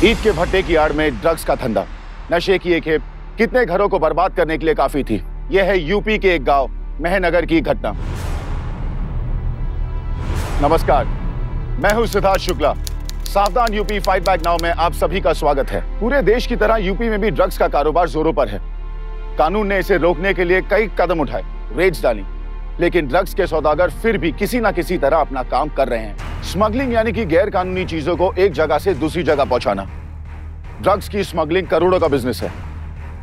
ईद के भट्टे की आड़ में ड्रग्स का धंधा, नशे की एक खेप कितने घरों को बर्बाद करने के लिए काफी थी। यह है यूपी के एक गांव मेहनगर की घटना। नमस्कार, मैं हूं सिद्धार्थ शुक्ला। सावधान यूपी फाइट बैक नाउ में आप सभी का स्वागत है। पूरे देश की तरह यूपी में भी ड्रग्स का कारोबार जोरों पर है। कानून ने इसे रोकने के लिए कई कदम उठाए, रेड्स डाली, लेकिन ड्रग्स के सौदागर फिर भी किसी न किसी तरह अपना काम कर रहे हैं। स्मगलिंग यानी कि गैर कानूनी चीजों को एक जगह से दूसरी जगह पहुंचाना। ड्रग्स की स्मगलिंग करोड़ों का बिजनेस है।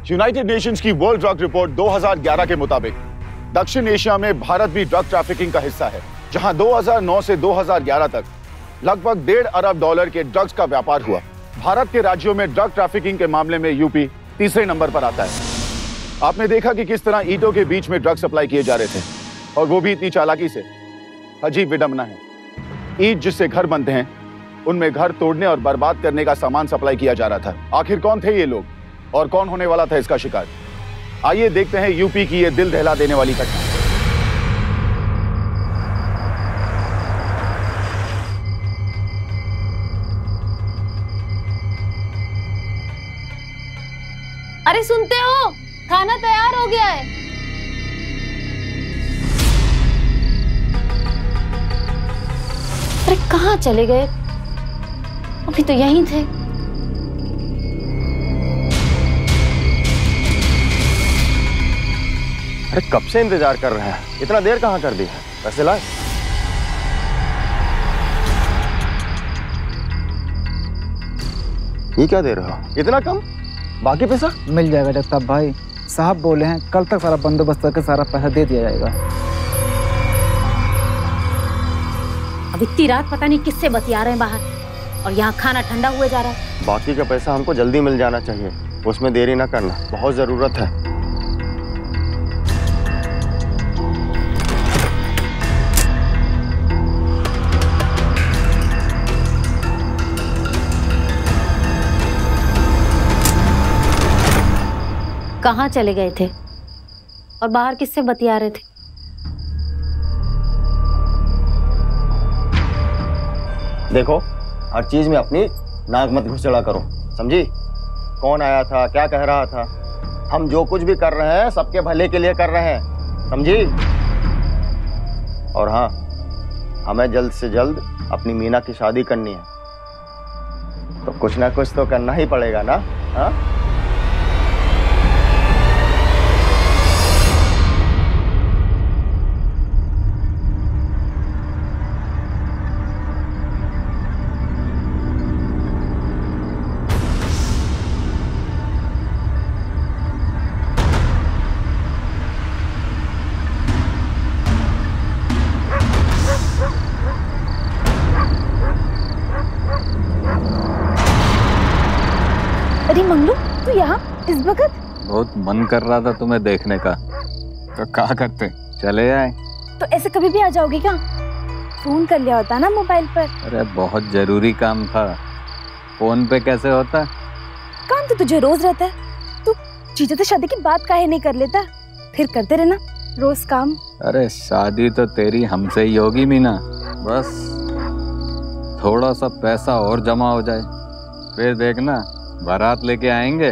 यूनाइटेड नेशंस की वर्ल्ड ड्रग रिपोर्ट 2011 के मुताबिक दक्षिण एशिया में भारत भी ड्रग ट्रैफिकिंग का हिस्सा है, जहां 2009 से 2011 तक लगभग $1.5 अरब के ड्रग्स का व्यापार हुआ। भारत के राज्यों में ड्रग ट्रैफिकिंग के मामले में यूपी तीसरे नंबर पर आता है। आपने देखा कि किस तरह ईंटों के बीच में ड्रग सप्लाई किए जा रहे थे, और वो भी इतनी चालाकी से। अजीब विडंबना है, ईंट जिससे घर बनते हैं उनमें घर तोड़ने और बर्बाद करने का सामान सप्लाई किया जा रहा था। आखिर कौन थे ये लोग और कौन होने वाला था इसका शिकार? आइए देखते हैं यूपी की ये दिल दहला देने वाली घटना। अरे सुनते हो, खाना तैयार हो गया है। अरे कहाँ चले गए? अभी तो यहीं थे। अरे कब से इंतजार कर रहे हैं, इतना देर कहाँ कर दी है? पैसे लाए? ये क्या दे रहे हो? इतना कम? बाकी पैसा मिल जाएगा जगताप भाई। साहब बोले हैं कल तक सारा बंदोबस्त करके सारा पैसा दे दिया जाएगा। अब इतनी रात पता नहीं किससे बतिया रहे हैं बाहर, और यहाँ खाना ठंडा हुए जा रहा है। बाकी का पैसा हमको जल्दी मिल जाना चाहिए, उसमें देरी ना करना, बहुत जरूरत है। कहाँ चले गए थे और बाहर किससे बतिया रहे थे? देखो, हर चीज में अपनी नाक मत घुसड़ा करो, समझी? कौन आया था, क्या कह रहा था? हम जो कुछ भी कर रहे हैं सबके भले के लिए कर रहे हैं, समझी? और हाँ, हमें जल्द से जल्द अपनी मीना की शादी करनी है, तो कुछ ना कुछ तो करना ही पड़ेगा ना? हाँ? अरे मंगलू, तू यहाँ इस वक्त? बहुत मन कर रहा था तुम्हें देखने का, तो क्या करते, चले आए। तो ऐसे कभी भी आ जाओगे क्या? फोन कर लिया होता ना मोबाइल पर। अरे बहुत जरूरी काम था, फोन पे कैसे होता? काम तो तुझे रोज रहता है। तू जीजा से शादी की बात काहे नहीं कर लेता? फिर करते रहना रोज काम। अरे शादी तो तेरी हमसे ही होगी मीना, बस थोड़ा सा पैसा और जमा हो जाए, फिर देखना बारात लेके आएंगे।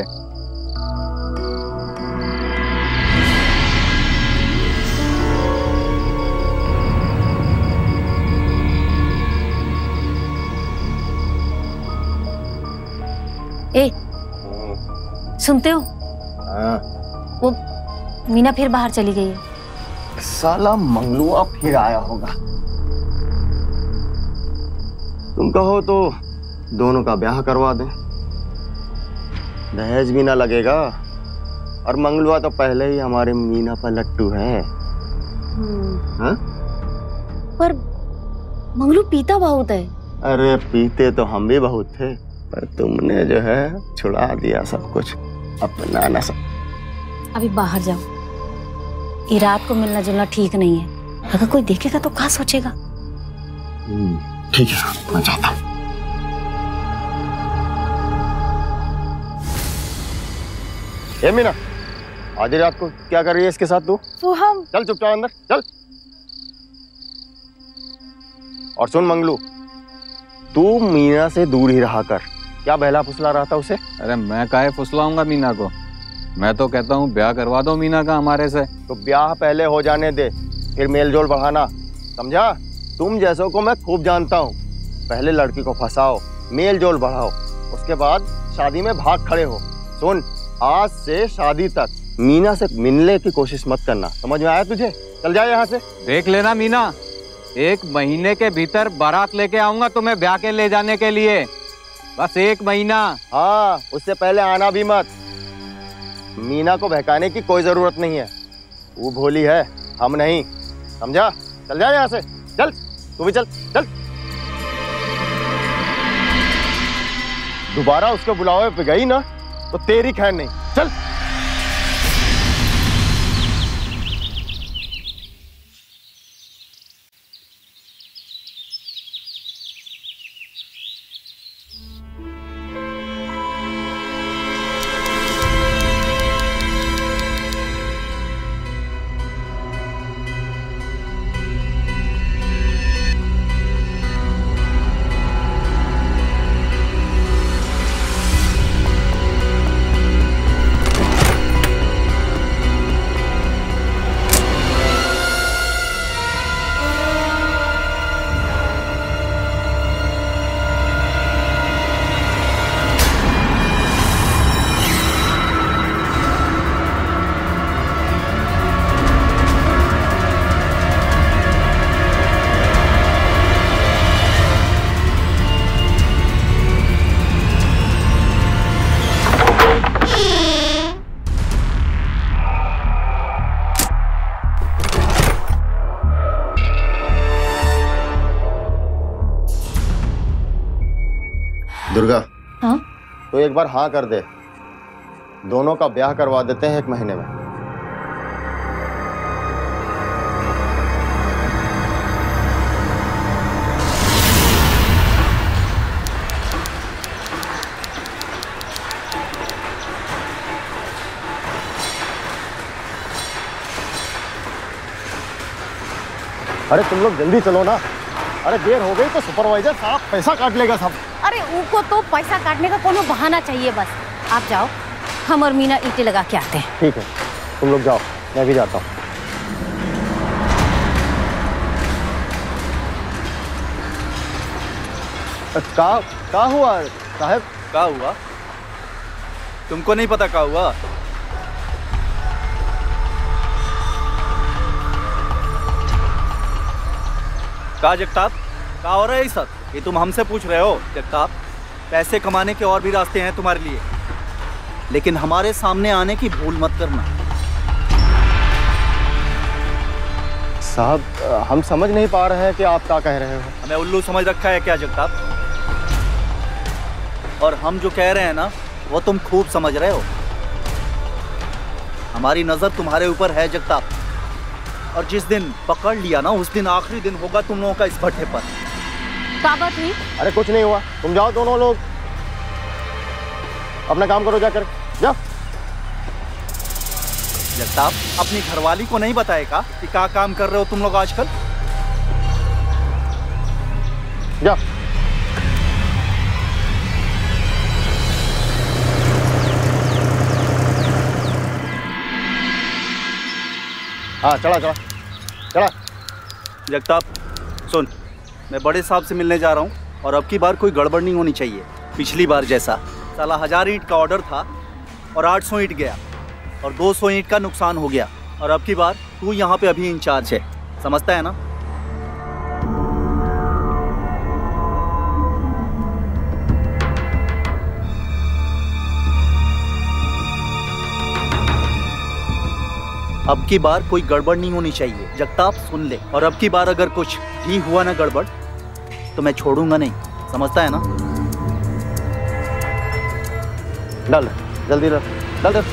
ए, सुनते हो? हाँ। वो मीना फिर बाहर चली गई है। साला मंगलुआ फिर आया होगा। तुम कहो तो दोनों का ब्याह करवा दें, दहेज भी ना लगेगा, और मंगलुआ तो पहले ही हमारे मीना पर लट्टू है। हाँ? पर मंगलू पीता बहुत है। अरे पीते तो हम भी बहुत थे, पर तुमने जो है छुड़ा दिया सब कुछ, अपना ना सब। अभी बाहर जाओ, ये रात को मिलना जुलना ठीक नहीं है। अगर कोई देखेगा तो क्या सोचेगा? ठीक है, मैं जाता हूँ। ए मीना, आज रात को क्या कर रही है इसके साथ तू? वो हम चल चुपचाप अंदर चल। और सुन मंगलू, तू मीना से दूर ही रहा कर, क्या बहला फुसला रहा था उसे? अरे मैं काहे फुसलाऊंगा मीना को? मैं तो कहता हूँ ब्याह करवा दो मीना का हमारे से। तो ब्याह पहले हो जाने दे, फिर मेल जोल बढ़ाना, समझा? तुम जैसों को मैं खूब जानता हूँ। पहले लड़की को फंसाओ, मेल जोल बढ़ाओ, उसके बाद शादी में भाग खड़े हो। सुन, आज से शादी तक मीना से मिलने की कोशिश मत करना, समझ में आया तुझे? चल जाए यहाँ से। देख लेना मीना, 1 महीने के भीतर बारात लेके आऊंगा तुम्हें ब्याह के ले जाने के लिए। बस 1 महीना। हाँ, उससे पहले आना भी मत। मीना को बहकाने की कोई जरूरत नहीं है, वो भोली है, हम नहीं, समझा? चल जा यहाँ से, चल, तू भी चल, चल। दोबारा उसके बुलावे पे गई ना तो तेरी खैर नहीं, चल। दुर्गा, हाँ? तो एक बार हाँ कर दे, दोनों का ब्याह करवा देते हैं 1 महीने में। अरे तुम लोग जल्दी चलो ना, अरे देर हो गई तो सुपरवाइजर साहब पैसा काट लेगा सब। अरे उनको तो पैसा काटने का कोनो बहाना चाहिए बस। आप जाओ, हम और मीना ईंटें लगा के आते हैं। ठीक है, तुम लोग जाओ, मैं भी जाता हूँ। का हुआ साहब? क्या हुआ? तुमको नहीं पता क्या हुआ? का जगताप, क्या हो रहा है ये सब? ये तुम हमसे पूछ रहे हो? जगताप, पैसे कमाने के और भी रास्ते हैं तुम्हारे लिए, लेकिन हमारे सामने आने की भूल मत करना। साहब, हम समझ नहीं पा रहे हैं कि आप क्या कह रहे हो। हमें उल्लू समझ रखा है क्या जगताप? और हम जो कह रहे हैं ना, वो तुम खूब समझ रहे हो। हमारी नजर तुम्हारे ऊपर है जगताप, और जिस दिन पकड़ लिया ना, उस दिन आखिरी दिन होगा तुम लोगों का इस भट्टे पर। क्या बात हुई? अरे कुछ नहीं हुआ, तुम जाओ दोनों लोग, अपना काम करो जाकर, जाओ। जगताप, अपनी घरवाली को नहीं बताएगा कि क्या काम कर रहे हो तुम लोग आजकल? जाओ। हाँ, चला चला चला। जगताप सुन, मैं बड़े साहब से मिलने जा रहा हूँ, और अब की बार कोई गड़बड़ नहीं होनी चाहिए। पिछली बार जैसा साला 1000 ईंट का ऑर्डर था और 800 ईंट गया और 200 ईंट का नुकसान हो गया, और अब की बार तू यहाँ पे अभी इंचार्ज है, समझता है ना? अब की बार कोई गड़बड़ नहीं होनी चाहिए, जगताप सुन ले। और अब की बार अगर कुछ भी हुआ ना गड़बड़, तो मैं छोड़ूंगा नहीं, समझता है ना? डाल जल्दी, डाल डाल डाल।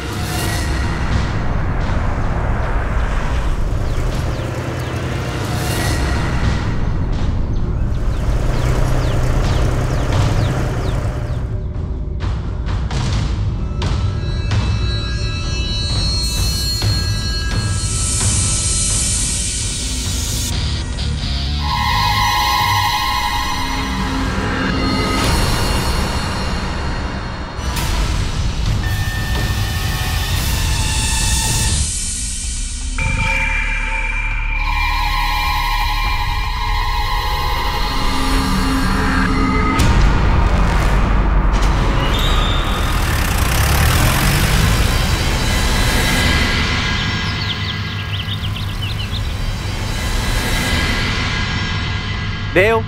देव,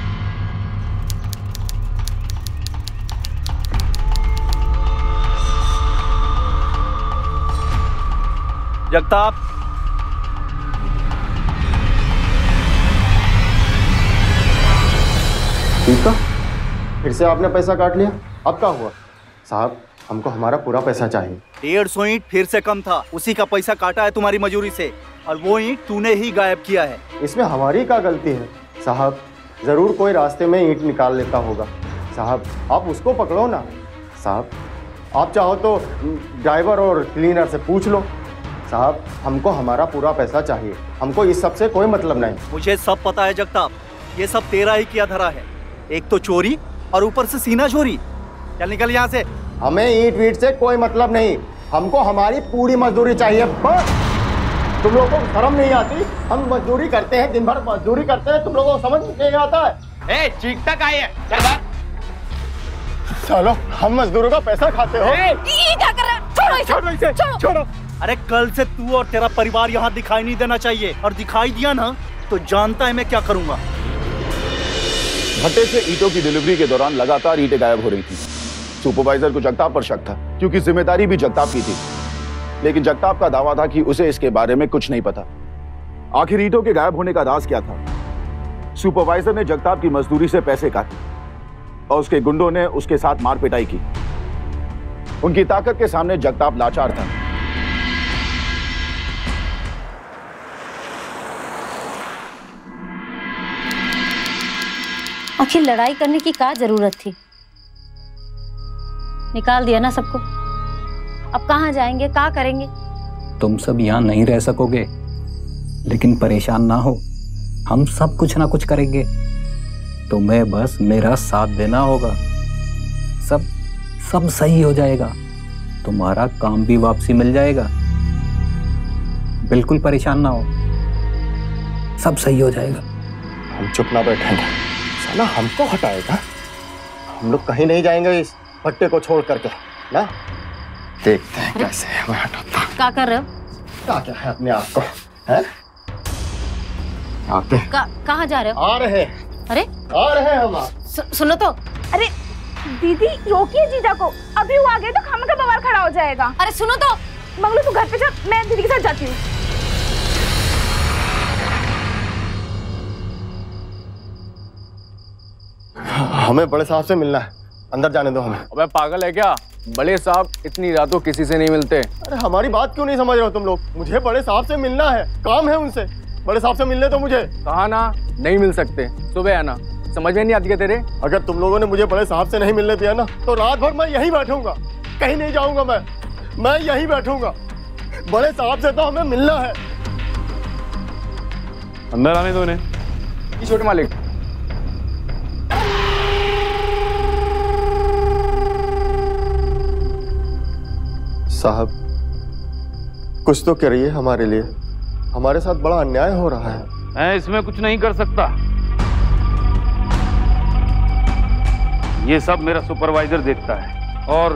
जगताप, ठीक है, फिर से आपने पैसा काट लिया। अब क्या हुआ? साहब, हमको हमारा पूरा पैसा चाहिए। 150 ईंट फिर से कम था, उसी का पैसा काटा है तुम्हारी मजूरी से, और वो ईंट तूने ही गायब किया है। इसमें हमारी क्या गलती है? साहब, जरूर कोई रास्ते में ईंट निकाल लेता होगा। साहब, आप उसको पकड़ो ना। साहब, आप चाहो तो ड्राइवर और क्लीनर से पूछ लो। साहब, हमको हमारा पूरा पैसा चाहिए, हमको इस सब से कोई मतलब नहीं। मुझे सब पता है जगताप, ये सब तेरा ही किया धरा है। एक तो चोरी और ऊपर से सीना चोरी। चल निकल यहाँ से। हमें ईंट वीट से कोई मतलब नहीं, हमको हमारी पूरी मजदूरी चाहिए बस। तुम लोगों को शर्म नहीं आती? हम मजदूरी करते हैं, दिन भर मजदूरी करते हैं, तुम लोगों को समझ नहीं आता है? ए, चीखता का है? चल बात। चलो, हम मजदूरों का पैसा खाते हो। ये क्या कर रहा है? छोड़ो इसे, छोड़ो इसे, छोड़ो। अरे कल से तू और तेरा परिवार यहाँ दिखाई नहीं देना चाहिए, और दिखाई दिया ना तो जानता है मैं क्या करूंगा। भट्टे से ईंटों की डिलीवरी के दौरान लगातार ईंटें गायब हो रही थी। सुपरवाइजर को जगताप पर शक था, क्योंकि जिम्मेदारी भी जगताप की थी। लेकिन जगताप का दावा था कि उसे इसके बारे में कुछ नहीं पता। आखिर ईंटों के गायब होने का राज क्या था? सुपरवाइजर ने जगताप की मजदूरी से पैसे काटे और उसके गुंडों ने उसके साथ मार पिटाई की। उनकी ताकत के सामने जगताप लाचार था। आखिर लड़ाई करने की क्या जरूरत थी? निकाल दिया ना सबको। अब कहाँ जाएंगे, क्या करेंगे? तुम सब यहाँ नहीं रह सकोगे, लेकिन परेशान ना हो, हम सब कुछ ना कुछ करेंगे। तुम्हें बस मेरा साथ देना होगा, सब सही हो जाएगा। तुम्हारा काम भी वापसी मिल जाएगा। बिल्कुल परेशान ना हो, सब सही हो जाएगा। हम चुप ना बैठेंगे, साला हमको हटाएगा। हम लोग कहीं नहीं जाएंगे इस भट्टे को छोड़ करके ना। देखते हैं कैसे मैं हटाता। क्या कर रहे हो? क्या है अपने आप को, हैं? आते हैं। कहाँ जा रहे हो? आ रहे। अरे आ रहे हैं हम। सुनो तो। अरे दीदी, रोकिए जीजा को, अभी वो आ गए तो खाने का बवाल खड़ा हो जाएगा। अरे सुनो तो। मंगलू तू घर पे जा, मैं दीदी के साथ जाती हूँ। हमें बड़े साहब से मिलना है, अंदर जाने दो हमें। अबे पागल है क्या? बड़े साहब इतनी रातों किसी से नहीं मिलते। अरे हमारी बात क्यों नहीं समझ रहे हो तुम लोग? मुझे बड़े साहब से मिलना है, काम है उनसे। बड़े साहब से मिलने तो मुझे। कहा ना नहीं मिल सकते, सुबह आना। समझ में नहीं आती क्या तेरे? अगर तुम लोगों ने मुझे बड़े साहब से नहीं मिलने दिया ना, तो रात भर मैं यहीं बैठूंगा, कहीं नहीं जाऊंगा। मैं यहीं बैठूंगा। बड़े साहब से तो हमें मिलना है। अंदर आने दो इन्हें। छोटे मालिक, साहब, कुछ तो करिए हमारे लिए। हमारे साथ बड़ा अन्याय हो रहा है। मैं इसमें कुछ नहीं कर सकता। ये सब मेरा सुपरवाइजर देखता है, और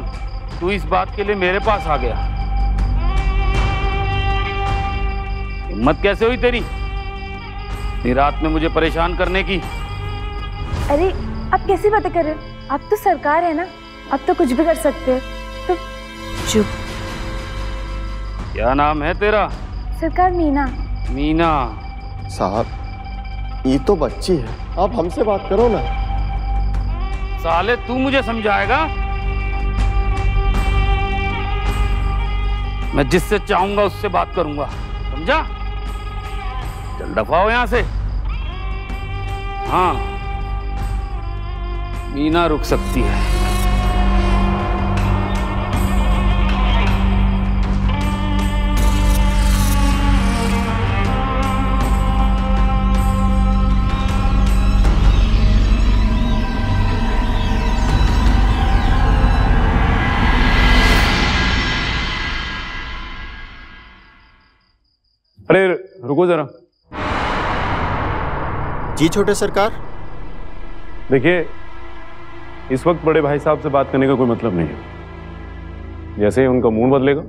तू इस बात के लिए मेरे पास आ गया। हिम्मत कैसे हुई तेरी इतनी रात में मुझे परेशान करने की? अरे आप कैसी बातें कर रहे हो? आप तो सरकार है ना, आप तो कुछ भी कर सकते हो। तो चुप। क्या नाम है तेरा? सरकार मीना। मीना? साहब, ये तो बच्ची है, आप हमसे बात करो ना। साले तू मुझे समझाएगा? मैं जिससे चाहूंगा उससे बात करूंगा, समझा? चल दफा हो यहां से। हाँ, मीना रुक सकती है। अरे रुको जरा। जी छोटे सरकार। देखिए, इस वक्त बड़े भाई साहब से बात करने का कोई मतलब नहीं है। जैसे ही उनका मूड बदलेगा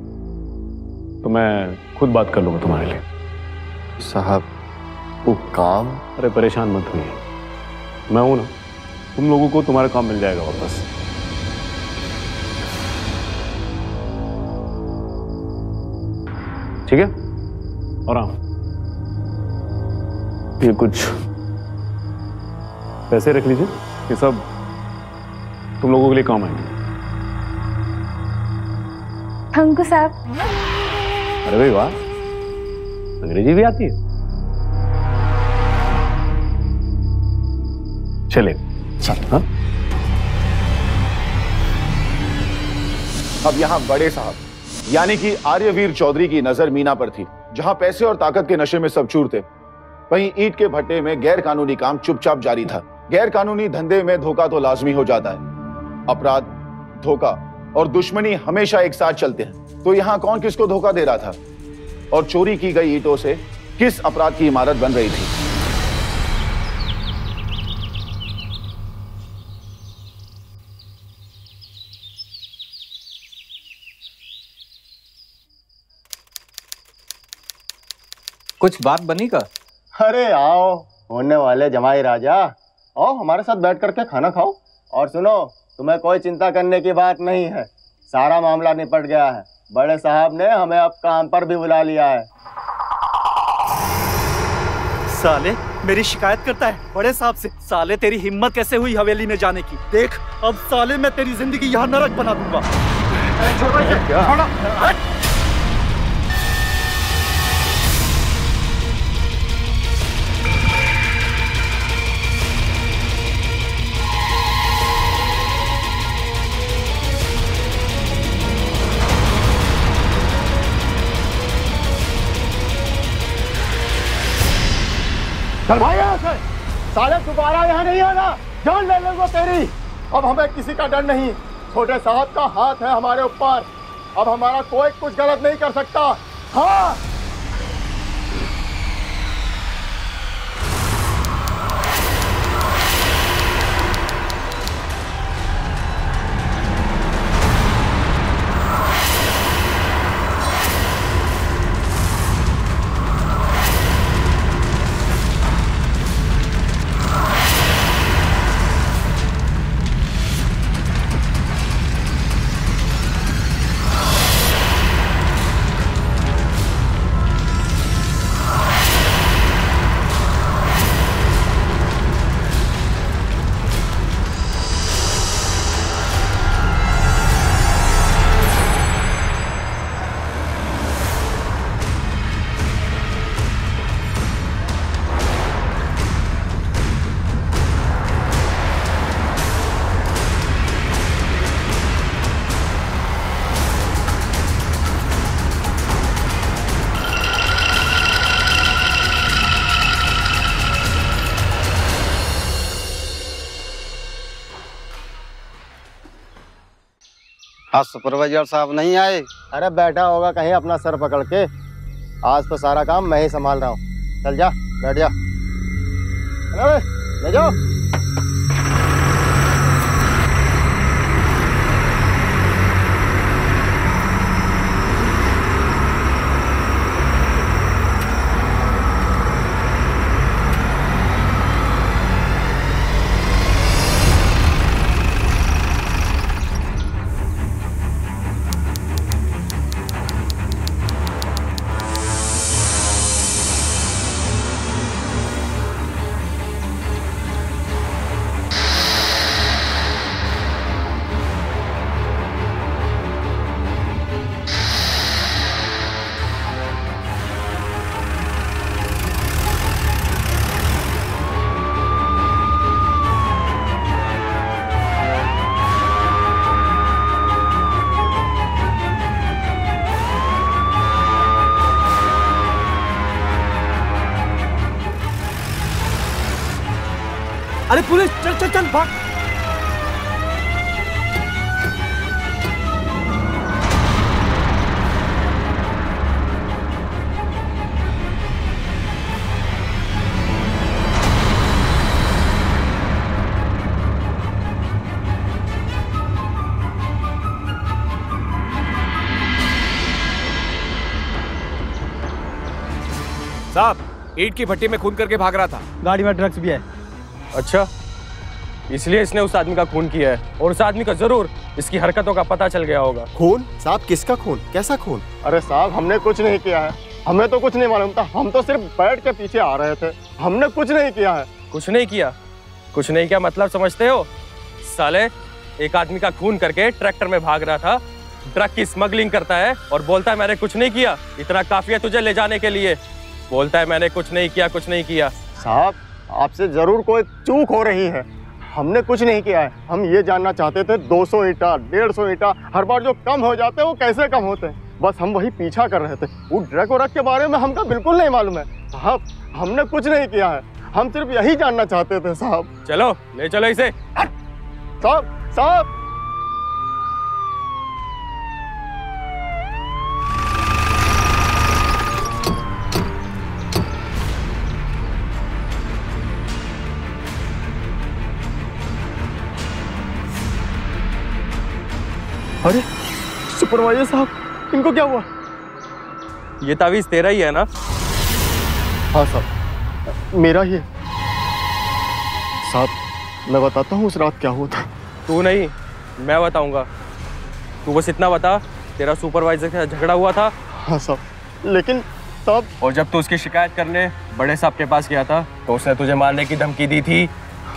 तो मैं खुद बात कर लूंगा तुम्हारे लिए। साहब, वो काम। अरे परेशान मत होइए, मैं हूं ना, तुम लोगों को तुम्हारा काम मिल जाएगा वापस। ठीक है? और हाँ, ये कुछ पैसे रख लीजिए, ये सब तुम लोगों के लिए काम आएंगे। थैंक यू साहब। अरे भाई वाह, अंग्रेजी भी आती है। चले चल। हाँ? अब यहाँ बड़े साहब यानी कि आर्यवीर चौधरी की नजर मीना पर थी, जहां पैसे और ताकत के नशे में सब चूर थे। वहीं ईंट के भट्टे में गैर कानूनी काम चुपचाप जारी था। गैर कानूनी धंधे में धोखा तो लाजमी हो जाता है। अपराध, धोखा और दुश्मनी हमेशा एक साथ चलते हैं। तो यहाँ कौन किसको धोखा दे रहा था और चोरी की गई ईंटों से किस अपराध की इमारत बन रही थी? कुछ बात बनी का? अरे आओ होने वाले जमाई राजा, आओ हमारे साथ बैठ करके खाना खाओ। और सुनो, तुम्हें कोई चिंता करने की बात नहीं है, सारा मामला निपट गया है। बड़े साहब ने हमें अब काम पर भी बुला लिया है। साले मेरी शिकायत करता है बड़े साहब से। साले तेरी हिम्मत कैसे हुई हवेली में जाने की? देख अब साले मैं तेरी जिंदगी यहाँ नरक बना दूंगा। चल भाई यहाँ से, साले दोबारा यहाँ नहीं आना, जान ले लेंगे तेरी। अब हमें किसी का डर नहीं, छोटे साहब का हाथ है हमारे ऊपर। अब हमारा कोई कुछ गलत नहीं कर सकता। हाँ आज सुपरवाइजर साहब नहीं आए? अरे बैठा होगा कहीं अपना सर पकड़ के। आज तो सारा काम मैं ही संभाल रहा हूँ। चल जा, बैठ जा। अरे ले जाओ। अरे पुलिस, चल चल चल भाग। साहब, ईंट की भट्टी में खून करके भाग रहा था। गाड़ी में ड्रग्स भी है। अच्छा, इसलिए इसने उस आदमी का खून किया है और उस आदमी को जरूर इसकी हरकतों का पता चल गया होगा। खून? साहब किसका खून? कैसा खून? अरे साहब हमने कुछ नहीं किया है, हमें तो कुछ नहीं मालूम था, हम तो सिर्फ बैठ के पीछे आ रहे थे, हमने कुछ नहीं किया है। कुछ नहीं किया? कुछ नहीं किया मतलब समझते हो? साले एक आदमी का खून करके ट्रैक्टर में भाग रहा था, ड्रग की स्मगलिंग करता है और बोलता है मैंने कुछ नहीं किया। इतना काफी है तुझे ले जाने के लिए? बोलता है मैंने कुछ नहीं किया, कुछ नहीं किया। साहब आपसे जरूर कोई चूक हो रही है, हमने कुछ नहीं किया है। हम ये जानना चाहते थे 200 ईंटा 150 ईंटा हर बार जो कम हो जाते हैं वो कैसे कम होते हैं, बस हम वही पीछा कर रहे थे। वो ड्रग और के बारे में हमको बिल्कुल नहीं मालूम है साहब, हमने कुछ नहीं किया है, हम सिर्फ यही जानना चाहते थे साहब। चलो ले चलो इसे। साहब साहब अरे सुपरवाइजर साहब इनको क्या हुआ? ये तावीज तेरा ही है ना? हाँ साहब मेरा ही है। साहब मैं बताता हूँ उस रात क्या हुआ था। तू नहीं मैं बताऊंगा, तू बस इतना बता तेरा सुपरवाइजर के साथ झगड़ा हुआ था? हाँ साहब लेकिन साहब। और जब तू उसकी शिकायत करने बड़े साहब के पास गया था तो उसने तुझे मारने की धमकी दी थी?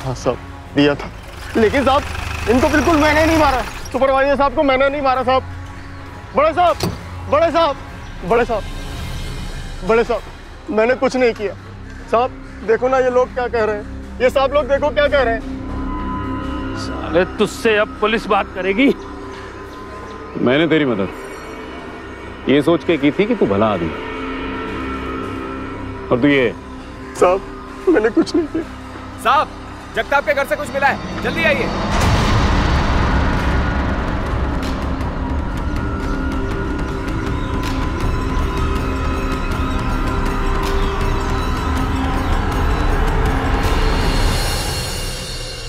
हाँ साहब दिया था, लेकिन साहब इनको बिल्कुल मैंने नहीं मारा, सुपरवाइजर साहब को मैंने नहीं मारा साहब। बड़े साहब बड़े साहब बड़े साहब बड़े साहब मैंने कुछ नहीं किया साहब। देखो ना ये लोग क्या कह रहे हैं, ये साहब लोग देखो क्या कह रहे हैं। साले तुझसे अब पुलिस बात करेगी। मैंने तेरी मदद ये सोच के की थी कि तू भला आदमी, और तू ये। साहब मैंने कुछ नहीं किया। साहब जगताप के घर से कुछ मिला है, जल्दी आइए।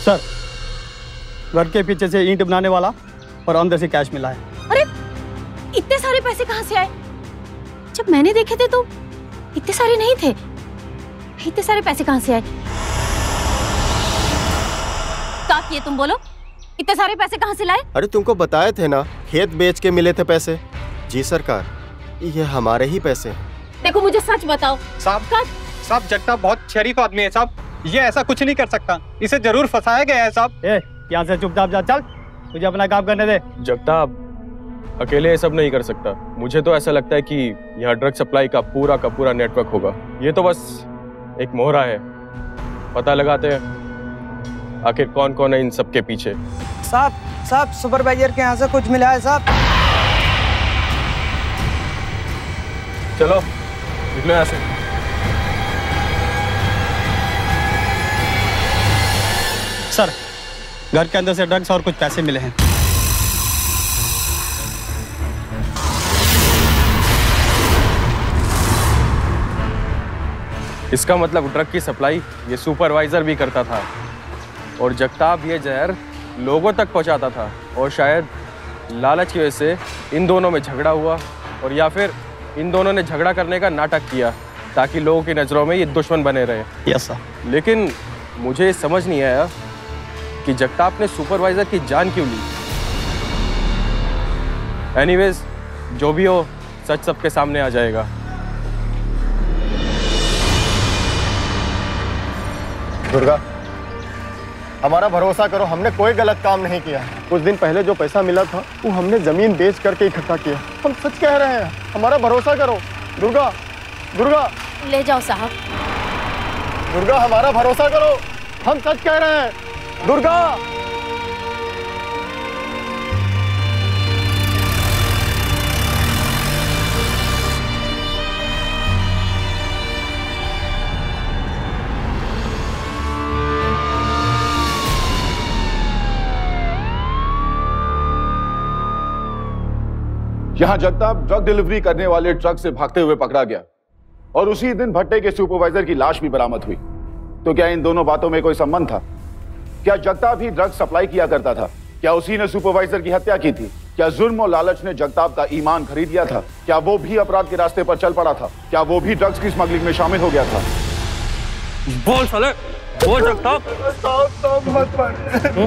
सर घर के पीछे से ईंट बनाने वाला और अंदर से कैश मिला है। अरे इतने सारे पैसे कहाँ से आए? जब मैंने देखे थे तो इतने सारे नहीं थे। इतने सारे पैसे कहाँ से आए? क्या किए तुम बोलो? इतने सारे पैसे कहाँ से लाए? अरे तुमको बताए थे ना खेत बेच के मिले थे पैसे। जी सरकार ये हमारे ही पैसे हैं। देखो मुझे सच बताओ। साहब जगताप बहुत शरीफ आदमी है साहब, ये ऐसा कुछ नहीं कर सकता, इसे जरूर फंसाया गया है साहब। यहाँ से चुपचाप जा, चल तुझे अपना काम करने दे। जगताप अकेले ये सब नहीं कर सकता, मुझे तो ऐसा लगता है कि यहाँ ड्रग सप्लाई का पूरा नेटवर्क होगा। ये तो बस एक मोहरा है, पता लगाते हैं आखिर कौन कौन है इन सब के पीछे। साहब सुपरवाइजर के यहाँ से कुछ मिला है साहब। चलो निकलो यहाँ से। सर घर के अंदर से ड्रग्स और कुछ पैसे मिले हैं। इसका मतलब ड्रग की सप्लाई ये सुपरवाइजर भी करता था और जगताप ये जहर लोगों तक पहुंचाता था, और शायद लालच की वजह से इन दोनों में झगड़ा हुआ, और या फिर इन दोनों ने झगड़ा करने का नाटक किया ताकि लोगों की नज़रों में ये दुश्मन बने रहे। Yes sir. लेकिन मुझे समझ नहीं आया कि जगताप ने सुपरवाइजर की जान क्यों ली। एनीवेज जो भी हो सच सबके सामने आ जाएगा। दुर्गा हमारा भरोसा करो, हमने कोई गलत काम नहीं किया। कुछ दिन पहले जो पैसा मिला था वो हमने जमीन बेच करके इकट्ठा किया। हम सच कह रहे हैं, हमारा भरोसा करो। दुर्गा दुर्गा ले जाओ साहब। दुर्गा हमारा भरोसा करो, हम सच कह रहे हैं। दुर्गा यहां जगताप ड्रग डिलीवरी करने वाले ट्रक से भागते हुए पकड़ा गया और उसी दिन भट्टे के सुपरवाइजर की लाश भी बरामद हुई। तो क्या इन दोनों बातों में कोई संबंध था? क्या जगताप ही ड्रग सप्लाई किया करता था? क्या उसी ने सुपरवाइजर की हत्या की थी? क्या जुर्म और लालच ने जगताप का ईमान खरीद लिया था? क्या वो भी अपराध के रास्ते पर चल पड़ा था? क्या वो भी ड्रग्स की स्मगलिंग में शामिल हो गया था? बोल साले, बोल जगताप। मत मारिए,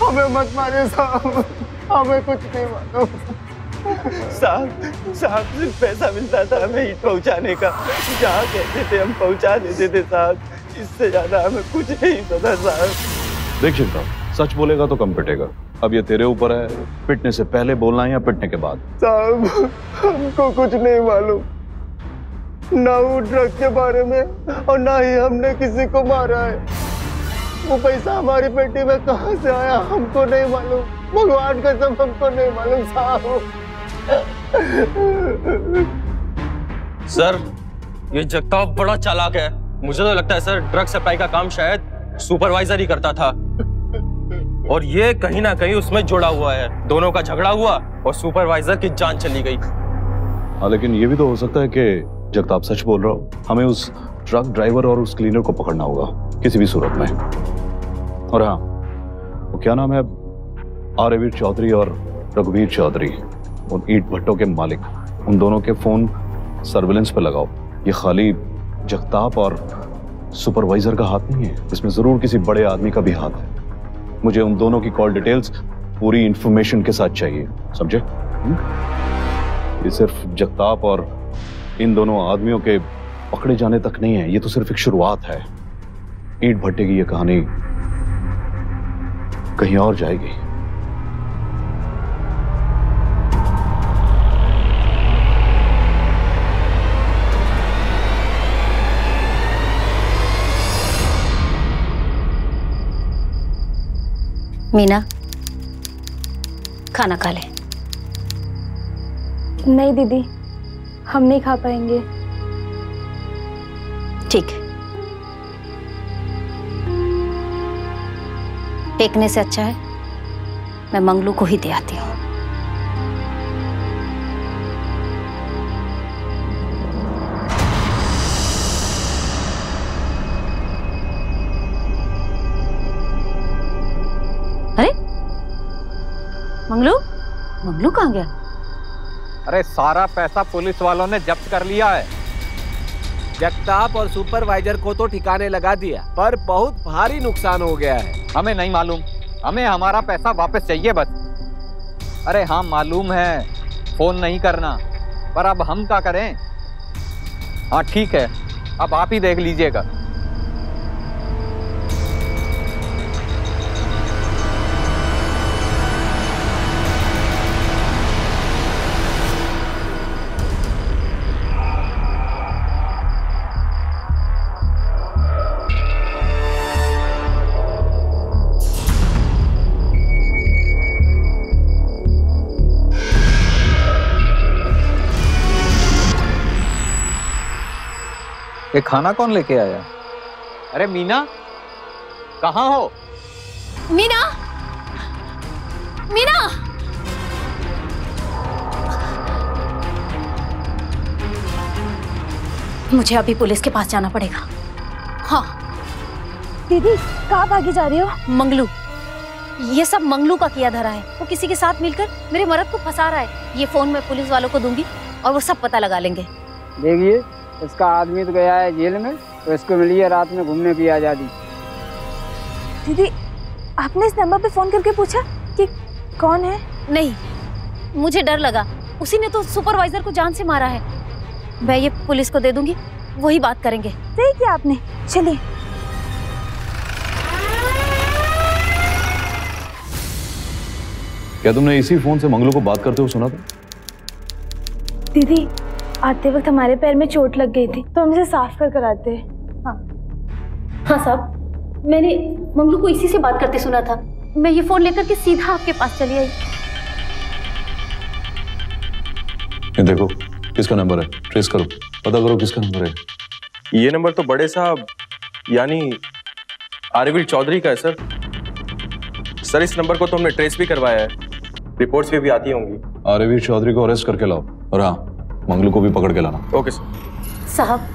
हमें मत मारिए साहब, हमें कुछ नहीं मालूम। साहब सिर्फ पैसा मिलता था हमें ईट पहुंचाने का, जहाँ कहते थे हम पहुंचा देते थे साहब, इससे ज्यादा हमें कुछ नहीं पता साहब। देख चिंता, सच बोलेगा तो कम पिटेगा। अब ये तेरे ऊपर है, पिटने से पहले बोलना है या पिटने के बाद। साहब हमको कुछ नहीं मालूम, ना वो ड्रग के बारे में और ना ही हमने किसी को मारा है। वो पैसा हमारी पेटी में कहाँ से आया हमको नहीं मालूम, भगवान का सब हमको नहीं मालूम साहब। सर ये जगताप बड़ा चालाक है, मुझे तो लगता है सर ड्रग सप्लाई का काम शायद सुपरवाइजर ही करता था और ये कहीं ना कहीं उसमें जुड़ा हुआ है। दोनों का झगड़ा हुआ और सुपरवाइजर की जान चली गई। हाँ लेकिन ये भी तो हो सकता है कि जगताप सच बोल रहा हो। हमें उस ट्रक ड्राइवर और उस क्लीनर को पकड़ना होगा किसी भी सूरत में। और हाँ, वो क्या नाम है, आर्यवीर चौधरी और रघुवीर चौधरी, उन ईंट भट्टों के मालिक, उन दोनों के फोन सर्विलेंस पे लगाओ। ये खाली जगताप और सुपरवाइजर का हाथ नहीं है, इसमें जरूर किसी बड़े आदमी का भी हाथ है। मुझे उन दोनों की कॉल डिटेल्स पूरी इंफॉर्मेशन के साथ चाहिए, समझे? ये सिर्फ जगताप और इन दोनों आदमियों के पकड़े जाने तक नहीं है, ये तो सिर्फ एक शुरुआत है। ईंट भट्टे की ये कहानी कहीं और जाएगी। मीना खाना खा ले। नहीं दीदी, हम नहीं खा पाएंगे। ठीक है, फेंकने से अच्छा है मैं मंगलू को ही दे आती हूँ। अरे मंगलू, मंगलू कहाँ गया? अरे सारा पैसा पुलिस वालों ने जब्त कर लिया है। जगताप और सुपरवाइजर को तो ठिकाने लगा दिया, पर बहुत भारी नुकसान हो गया है। हमें नहीं मालूम, हमें हमारा पैसा वापस चाहिए बस। अरे हाँ मालूम है, फोन नहीं करना, पर अब हम क्या करें? हाँ ठीक है, अब आप ही देख लीजिएगा। ये खाना कौन लेके आया? अरे मीना, कहाँ हो? मीना, मीना! मुझे अभी पुलिस के पास जाना पड़ेगा। हाँ दीदी, कहाँ भागी जा रही हो? मंगलू, ये सब मंगलू का किया धरा है। वो किसी के साथ मिलकर मेरे मर्द को फंसा रहा है। ये फोन मैं पुलिस वालों को दूंगी और वो सब पता लगा लेंगे। देखिए, इसका आदमी तो गया है जेल में, तो इसको मिली है रात में घूमने की आज़ादी। दीदी, आपने इस नंबर पे फोन करके पूछा कि कौन है? नहीं, मुझे डर लगा, उसी ने तो सुपरवाइजर को जान से मारा है। मैं ये पुलिस को दे दूंगी, वही बात करेंगे। सही किया आपने, चलिए। क्या तुमने इसी फोन से मंगलू को बात करते हुए सुना था? दीदी, आते वक्त हमारे पैर में चोट लग गई थी, तो हम इसे साफ कर आते। हाँ हाँ साहब, मैंने मंगलू को इसी से बात करते सुना था। मैं ये फोन लेकर के सीधा आपके पास चली आई। ये देखो, किसका नंबर है, ट्रेस करो, पता करो किसका नंबर है। ये नंबर तो बड़े साहब यानी आर्यवीर चौधरी का है सर। सर इस नंबर को तो हमने ट्रेस भी करवाया है, रिपोर्ट्स भी आती होंगी। आर्यवीर चौधरी को अरेस्ट करके लाओ, और हाँ मंगलू को भी पकड़ के लाना। Okay sir. साहब,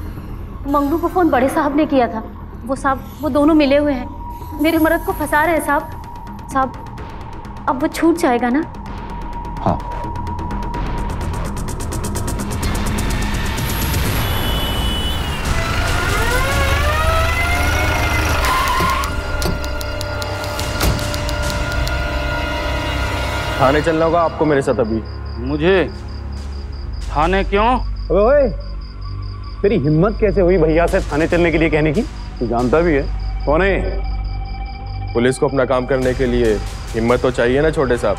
मंगलू को फोन बड़े साहब ने किया था। वो साहब, वो दोनों मिले हुए हैं, मेरे मर्द को फंसा रहे हैं साहब। साहब अब वो छूट जाएगा ना? हाँ। थाने चलना होगा आपको मेरे साथ अभी। मुझे थाने क्यों? ओए, तेरी हिम्मत कैसे हुई भैया से थाने चलने के लिए कहने की? तू जानता भी है कौन है? पुलिस को अपना काम करने के लिए हिम्मत तो चाहिए ना छोटे साहब।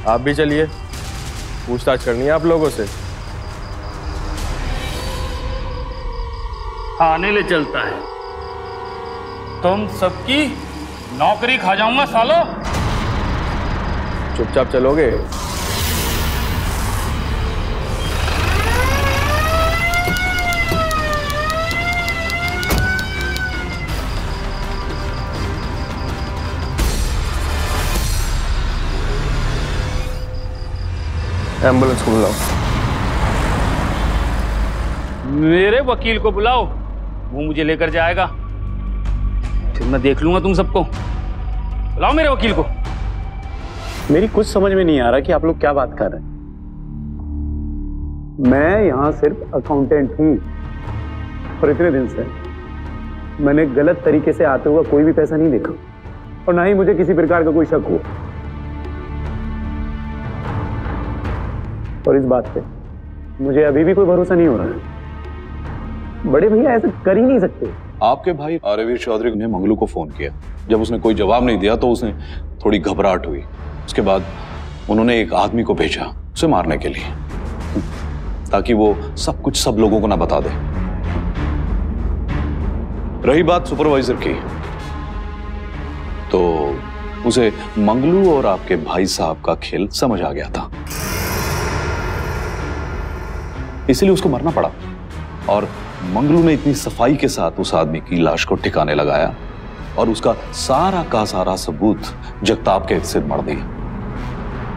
आप भी चलिए, पूछताछ करनी है आप लोगों से। थाने ले चलता है? तुम सबकी नौकरी खा जाऊंगा सालो। चुपचाप चलोगे? एम्बुलेंस को बुलाओ। मेरे वकील को बुलाओ, वो मुझे लेकर जाएगा, फिर मैं देख लूंगा तुम सबको। बुलाओ मेरे वकील को। मेरी कुछ समझ में नहीं आ रहा कि आप लोग क्या बात कर रहे हैं। मैं यहाँ सिर्फ अकाउंटेंट हूँ और इतने दिन से मैंने गलत तरीके से आते हुए कोई भी पैसा नहीं देखा और ना ही मुझे किसी प्रकार का कोई शक हुआ। और इस बात पे मुझे अभी भी कोई भरोसा नहीं हो रहा है। बड़े भैया ऐसे कर ही नहीं सकते। आपके भाई आर्यवीर चौधरी ने मंगलू को फोन किया। जब उसने कोई जवाब नहीं दिया तो उसने थोड़ी घबराहट हुई। उसके बाद उन्होंने एक आदमी को भेजा उसे मारने के लिए, ताकि वो सब कुछ सब लोगों को ना बता दे। रही बात सुपरवाइजर की, तो उसे मंगलू और आपके भाई साहब का खेल समझ आ गया था, इसलिए उसको मरना पड़ा। और मंगलू ने इतनी सफाई के साथ उस आदमी की लाश को ठिकाने लगाया और उसका सारा का सारा सबूत जगताप के सिर मर दिया,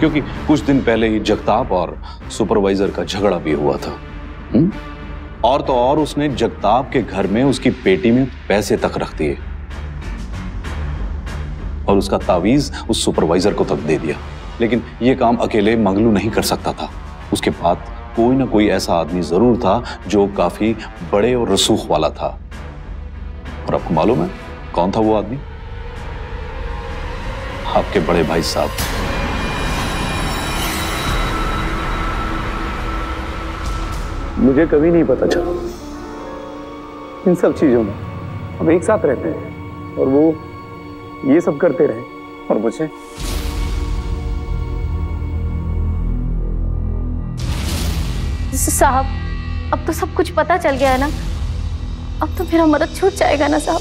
क्योंकि कुछ दिन पहले ही जगताप और सुपरवाइजर का झगड़ा भी हुआ था। और तो और उसने जगताप के घर में उसकी पेटी में पैसे तक रख दिए और उसका तावीज उस सुपरवाइजर को तक दे दिया। लेकिन यह काम अकेले मंगलू नहीं कर सकता था, उसके बाद कोई ना कोई ऐसा आदमी जरूर था जो काफी बड़े और रसूख वाला था। और आपको मालूम है कौन था वो आदमी? आपके बड़े भाई साहब। मुझे कभी नहीं पता चला इन सब चीजों में। हम एक साथ रहते हैं और वो ये सब करते रहे और मुझे साहब, अब तो सब कुछ पता चल गया है ना, अब तो मेरा मदद छूट जाएगा ना साहब?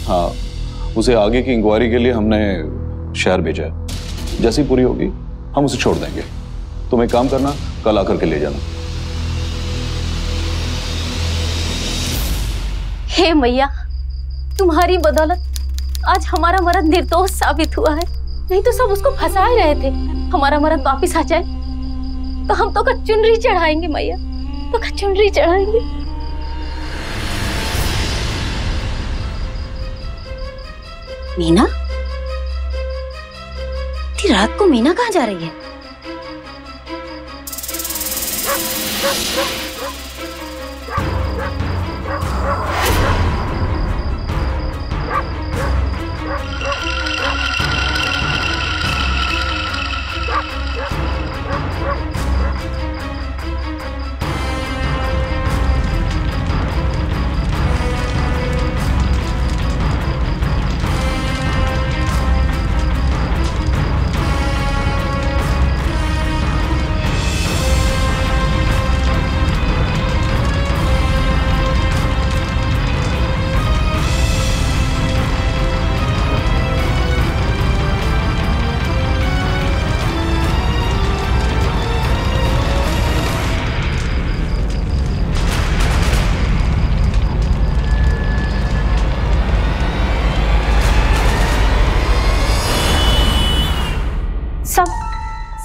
हाँ, उसे आगे की इंक्वायरी के लिए हमने शहर भेजा है। जैसी पूरी होगी हम उसे छोड़ देंगे। तुम एक काम करना, कल आकर के ले जाना। हे मैया, तुम्हारी बदौलत आज हमारा मर्द निर्दोष साबित हुआ है। नहीं तो सब उसको फंसा ही रहे थे। हमारा मर्द वापिस आ जाए तो हम तो का चुनरी चढ़ाएंगे मैया, तो का चुनरी चढ़ाएंगे। मीना, इतनी रात को मीना कहाँ जा रही है?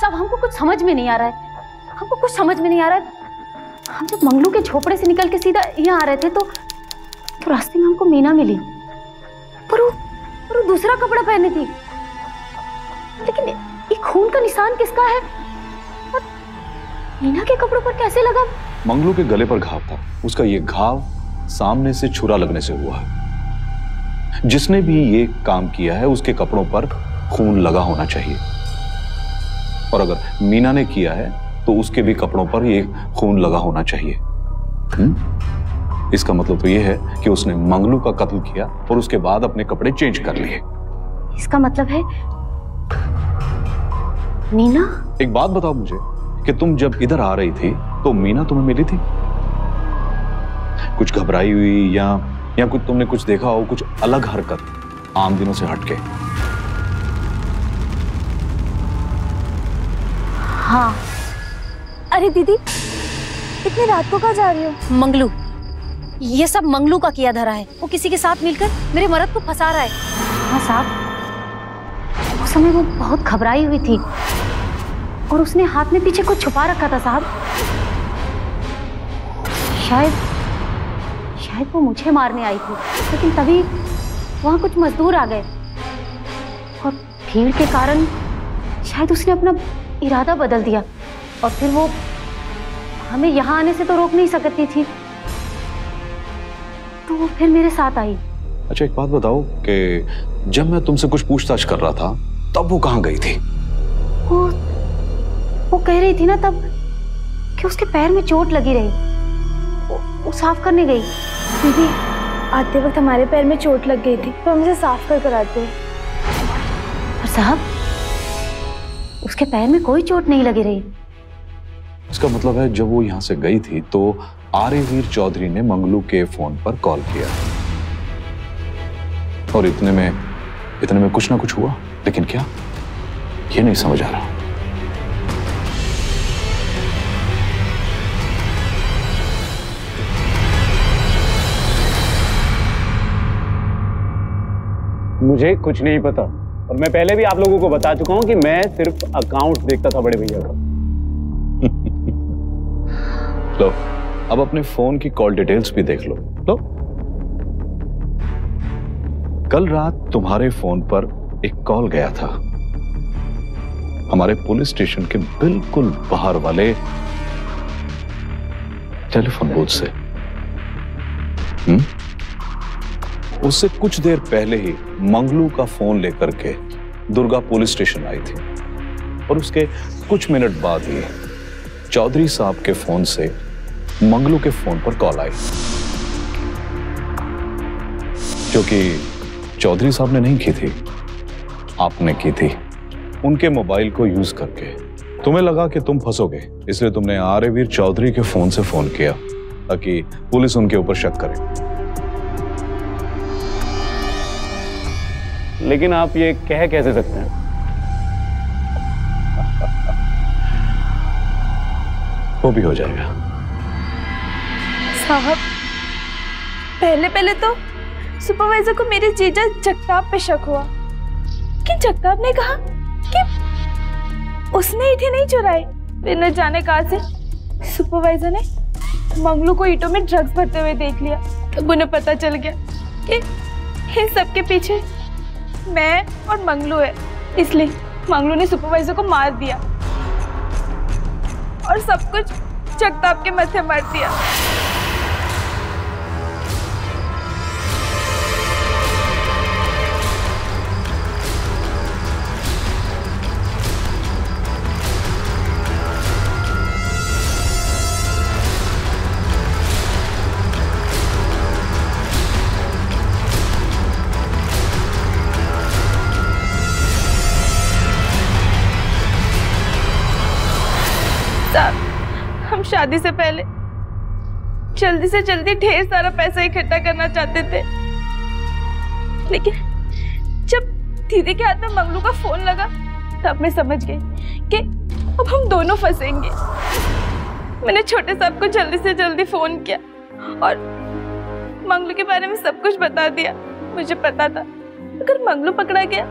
सब हमको कुछ समझ में नहीं आ रहा है। हमको कुछ समझ में नहीं आ रहा है। हम जब मंगलू के झोपड़े से निकल के सीधा यहाँ आ रहे थे तो रास्ते में हमको मीना मिली, पर वो दूसरा कपड़ा पहने थी। लेकिन ये खून का निशान किसका है और मीना के कपड़ों पर कैसे लगा? मंगलू के गले पर घाव था। उसका ये घाव सामने से छुरा लगने से हुआ है। जिसने भी ये काम किया है उसके कपड़ों पर खून लगा होना चाहिए, और अगर मीना ने किया है तो उसके भी कपड़ों पर ये खून लगा होना चाहिए। इसका मतलब तो ये है कि उसने मंगलू का कत्ल किया और उसके बाद अपने कपड़े चेंज कर लिए। इसका मतलब है मीना। एक बात बताओ मुझे कि तुम जब इधर आ रही थी तो मीना तुम्हें मिली थी? कुछ घबराई हुई या कुछ तुमने कुछ देखा हो, कुछ अलग हरकत आम दिनों से हटके? हाँ। अरे दीदी, इतनी रात को कहाँ जा रही हो? मंगलू, ये सब मंगलू का किया धरा है। वो किसी के साथ मिलकर मेरे मर्द को फंसा रहा है। हाँ साहब, उस समय वो बहुत घबराई हुई थी और उसने हाथ में पीछे कुछ छुपा रखा था साहब। शायद वो मुझे मारने आई थी, लेकिन तभी वहां कुछ मजदूर आ गए और भीड़ के कारण शायद उसने अपना इरादा बदल दिया और फिर वो हमें यहाँ आने से तो रोक नहीं सकती थी, तो वो फिर मेरे साथ आई। अच्छा एक बात बताओ कि जब मैं तुमसे कुछ पूछताछ कर रहा था तब वो कहाँ गई थी? वो कह रही थी ना तब कि उसके पैर में चोट लगी रही, वो साफ करने गई। दीदी, आते वक्त हमारे पैर में चोट लग गई थी तो हम इसे साफ कर आते। पर साहब, उसके पैर में कोई चोट नहीं लगी रही। इसका मतलब है जब वो यहाँ से गई थी तो आर्यवीर चौधरी ने मंगलू के फोन पर कॉल किया और इतने में कुछ ना कुछ हुआ, लेकिन क्या, ये नहीं समझ आ रहा। मुझे कुछ नहीं पता और मैं पहले भी आप लोगों को बता चुका हूं कि मैं सिर्फ अकाउंट देखता था बड़े भैया का। लो, अब अपने फोन की कॉल डिटेल्स भी देख लो। कल रात तुम्हारे फोन पर एक कॉल गया था हमारे पुलिस स्टेशन के बिल्कुल बाहर वाले टेलीफोन बूथ से। उससे कुछ देर पहले ही मंगलू का फोन लेकर के दुर्गा पुलिस स्टेशन आई थी और उसके कुछ मिनट बाद ही चौधरी साहब के फोन से मंगलू के फोन पर कॉल आई, जो कि चौधरी साहब ने नहीं की थी, आपने की थी। उनके मोबाइल को यूज करके तुम्हें लगा कि तुम फंसोगे, इसलिए तुमने आर्यवीर चौधरी के फोन से फोन किया ताकि पुलिस उनके ऊपर शक करे। लेकिन आप ये कह कैसे सकते हैं? वो भी हो जाएगा साहब। पहले तो सुपरवाइजर को मेरे जीजा जगताप पे शक हुआ कि जगताप ने कहा कि उसने ईंटें नहीं चुराई। फिर न जाने कहां से सुपरवाइजर ने मंगलू को ईंटों में ड्रग्स भरते हुए देख लिया। तब उन्हें पता चल गया कि इन सबके पीछे मैं और मंगलू है, इसलिए मंगलू ने सुपरवाइजर को मार दिया और सब कुछ जगताप के माथे मार दिया। हम शादी से पहले जल्दी से जल्दी ढेर सारा पैसा इकट्ठा करना चाहते थे, लेकिन जब दीदी के हाथ में मंगलू का फोन लगा तब मैं समझ गई कि अब हम दोनों फंसेंगे। मैंने छोटे साहब को जल्दी से जल्दी फोन किया और मंगलू के बारे में सब कुछ बता दिया। मुझे पता था अगर मंगलू पकड़ा गया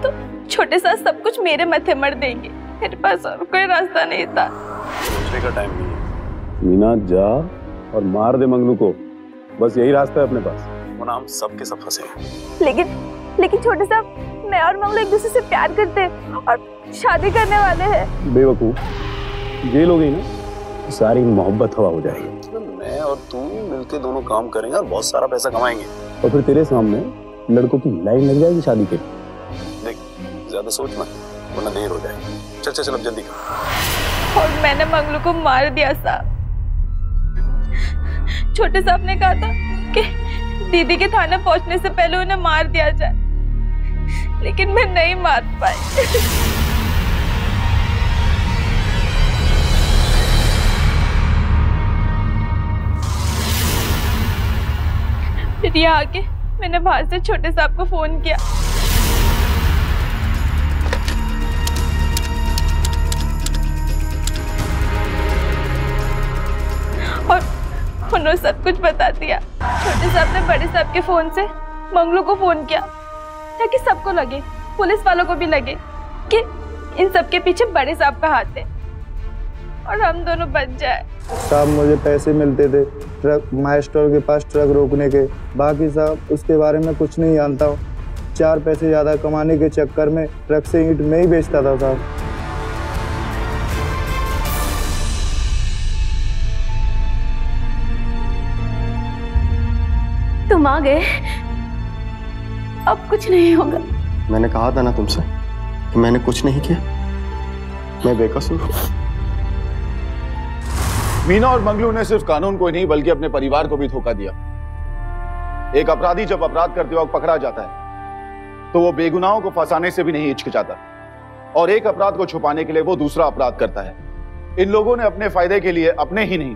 तो छोटे साहब सब कुछ मेरे माथे मर देंगे। मेरे पास और कोई रास्ता नहीं था। सोचने का टाइम नहीं है। मीना, जा और मार दे मंगलू को, बस यही रास्ता है अपने पास, वरना हम सब के सब फंसे हैं। लेकिन छोटे साहब, मैं और मंगलू एक दूसरे से प्यार करते हैं और शादी करने वाले हैं। बेवकूफ, जेल हो गई ना, सारी मोहब्बत हवा हो जाएगी। मैं और तू मिलके दोनों काम करेंगे और बहुत सारा पैसा कमाएंगे और फिर तेरे सामने लड़कों की लाइन लग जाएगी शादी के। देख, ज्यादा सोच मत, वरना देर हो जाएगी। चल चल चल अब जल्दी कर। और मैंने मंगलू को मार दिया साहब। छोटे साहब ने कहा था कि दीदी के थाने पहुंचने से पहले उन्हें मार दिया जाए, लेकिन मैं नहीं मार पाई। फिर यहाँ आके मैंने बाहर से छोटे साहब को फोन किया। और उन्होंने सब कुछ बता दिया। छोटे साहब ने बड़े साहब के फोन से मंगलू को फोन किया ताकि सबको लगे, पुलिस वालों को भी लगे कि इन सब के पीछे बड़े साहब का हाथ है और हम दोनों बच जाए। साहब मुझे पैसे मिलते थे ट्रक माइस्टर के पास ट्रक रोकने के, बाकी साहब उसके बारे में कुछ नहीं जानता हूँ। 4 पैसे ज्यादा कमाने के चक्कर में ट्रक से ईंट में ही बेचता था साहब। तुम आ गए, अब कुछ नहीं होगा। मैंने कहा था ना तुमसे कि मैंने कुछ नहीं किया, मैं बेकसूर हूं। मीना और मंगलू ने सिर्फ कानून को ही नहीं बल्कि अपने परिवार को भी धोखा दिया। एक अपराधी जब अपराध करते वक्त पकड़ा जाता है तो वो बेगुनाहों को फंसाने से भी नहीं हिचकिचाता, और एक अपराध को छुपाने के लिए वो दूसरा अपराध करता है। इन लोगों ने अपने फायदे के लिए अपने ही नहीं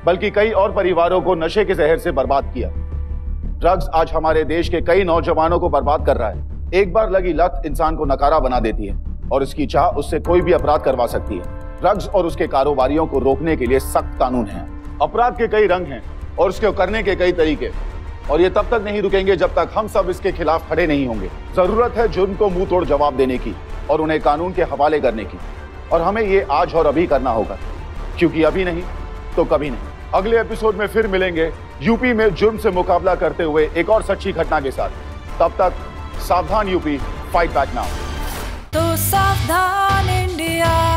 बल्कि कई और परिवारों को नशे के जहर से बर्बाद किया। ड्रग्स आज हमारे देश के कई नौजवानों को बर्बाद कर रहा है। एक बार लगी लत इंसान को नकारा बना देती है और इसकी चाह उससे कोई भी अपराध करवा सकती है। ड्रग्स और उसके कारोबारियों को रोकने के लिए सख्त कानून है। अपराध के कई रंग हैं और उसके करने के कई तरीके, और ये तब तक नहीं रुकेंगे जब तक हम सब इसके खिलाफ खड़े नहीं होंगे। जरूरत है जुर्म को मुंह तोड़ जवाब देने की और उन्हें कानून के हवाले करने की, और हमें ये आज और अभी करना होगा, क्योंकि अभी नहीं तो कभी नहीं। अगले एपिसोड में फिर मिलेंगे यूपी में जुर्म से मुकाबला करते हुए एक और सच्ची घटना के साथ। तब तक सावधान यूपी, फाइट बैक नाउ। तो सावधान इंडिया।